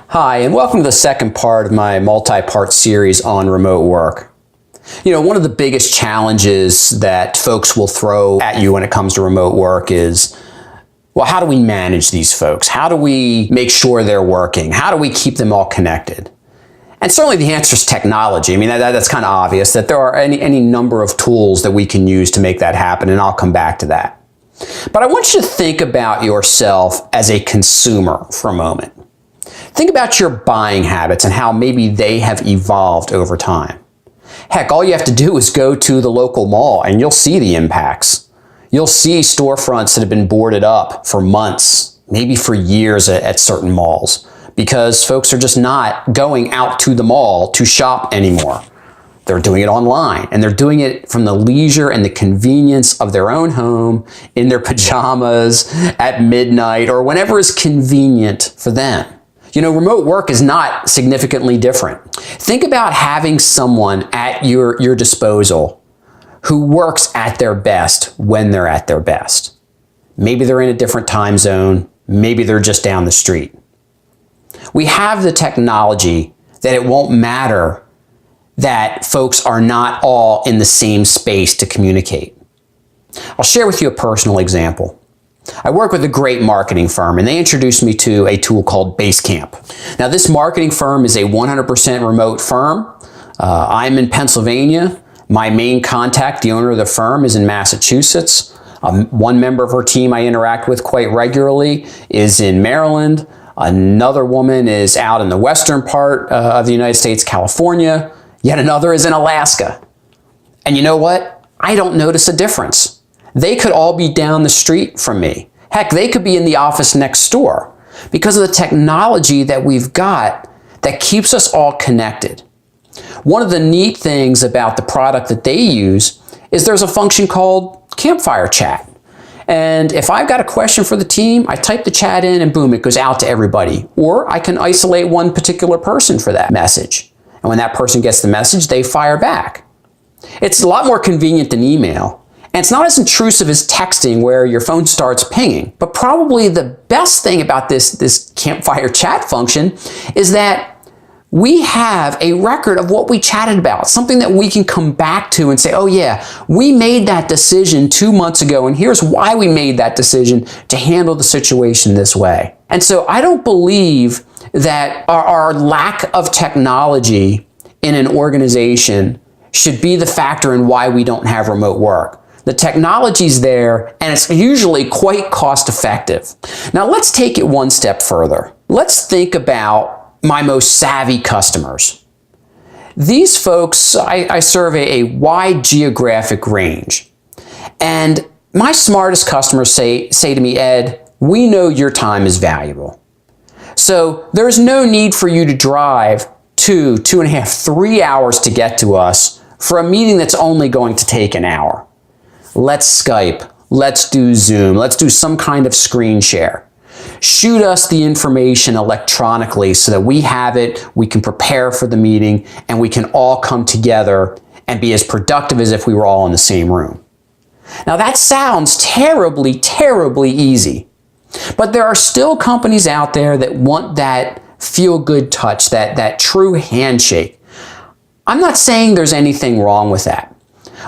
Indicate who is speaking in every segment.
Speaker 1: Hi, and welcome to the second part of my multi-part series on remote work. One of the biggest challenges that folks will throw at you when it comes to remote work is, well, how do we manage these folks? How do we make sure they're working? How do we keep them all connected? And certainly the answer is technology. That's kind of obvious that there are any number of tools that we can use to make that happen, and I'll come back to that. But I want you to think about yourself as a consumer for a moment. Think about your buying habits and how maybe they have evolved over time. Heck, all you have to do is go to the local mall and you'll see the impacts. You'll see storefronts that have been boarded up for months, maybe for years at certain malls, because folks are just not going out to the mall to shop anymore. They're doing it online, and they're doing it from the leisure and the convenience of their own home, in their pajamas, at midnight, or whenever is convenient for them. Remote work is not significantly different. Think about having someone at your disposal who works at their best when they're at their best. Maybe they're in a different time zone. Maybe they're just down the street. We have the technology that it won't matter that folks are not all in the same space to communicate. I'll share with you a personal example. I work with a great marketing firm, and they introduced me to a tool called Basecamp. Now, this marketing firm is a 100% remote firm. I'm in Pennsylvania. My main contact, the owner of the firm, is in Massachusetts. One member of her team I interact with quite regularly is in Maryland. Another woman is out in the western part of the United States, California. Yet another is in Alaska. And you know what? I don't notice a difference. They could all be down the street from me. Heck, they could be in the office next door because of the technology that we've got that keeps us all connected. One of the neat things about the product that they use is there's a function called Campfire Chat. And if I've got a question for the team, I type the chat in and boom, it goes out to everybody. Or I can isolate one particular person for that message. And when that person gets the message, they fire back. It's a lot more convenient than email. And it's not as intrusive as texting where your phone starts pinging. But probably the best thing about this Campfire Chat function is that we have a record of what we chatted about, something that we can come back to and say, oh yeah, we made that decision 2 months ago, and here's why we made that decision to handle the situation this way. And so I don't believe that our lack of technology in an organization should be the factor in why we don't have remote work. The technology's there, and it's usually quite cost effective. Now let's take it one step further. Let's think about my most savvy customers. These folks, I serve a wide geographic range. And my smartest customers say to me, Ed, we know your time is valuable. So there's no need for you to drive 2.5, 3 hours to get to us for a meeting that's only going to take an hour. Let's Skype, let's do Zoom, let's do some kind of screen share. Shoot us the information electronically so that we have it, we can prepare for the meeting, and we can all come together and be as productive as if we were all in the same room. Now that sounds terribly, terribly easy, but there are still companies out there that want that feel-good touch, that true handshake. I'm not saying there's anything wrong with that.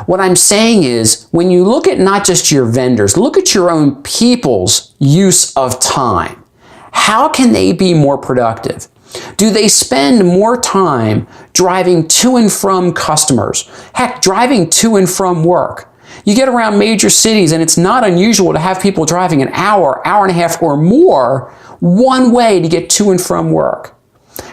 Speaker 1: What I'm saying is, when you look at not just your vendors, look at your own people's use of time. How can they be more productive? Do they spend more time driving to and from customers? Heck, driving to and from work. You get around major cities and it's not unusual to have people driving an hour, hour and a half or more one way to get to and from work.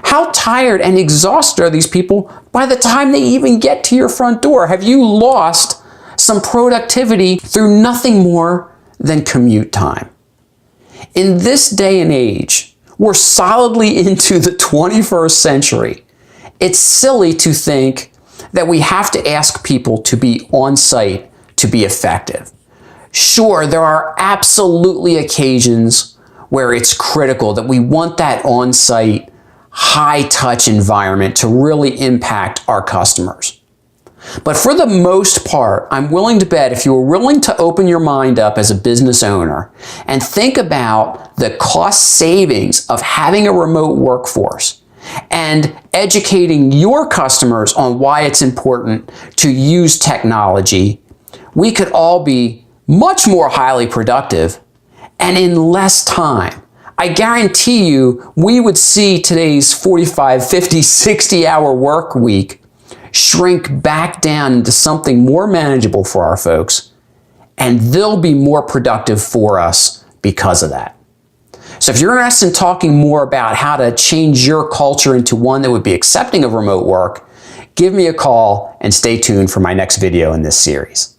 Speaker 1: How tired and exhausted are these people by the time they even get to your front door? Have you lost some productivity through nothing more than commute time? In this day and age, we're solidly into the 21st century. It's silly to think that we have to ask people to be on site to be effective. Sure, there are absolutely occasions where it's critical that we want that on site high-touch environment to really impact our customers. But for the most part, I'm willing to bet if you were willing to open your mind up as a business owner and think about the cost savings of having a remote workforce and educating your customers on why it's important to use technology, we could all be much more highly productive and in less time. I guarantee you we would see today's 45, 50, 60-hour work week shrink back down into something more manageable for our folks, and they'll be more productive for us because of that. So if you're interested in talking more about how to change your culture into one that would be accepting of remote work, give me a call and stay tuned for my next video in this series.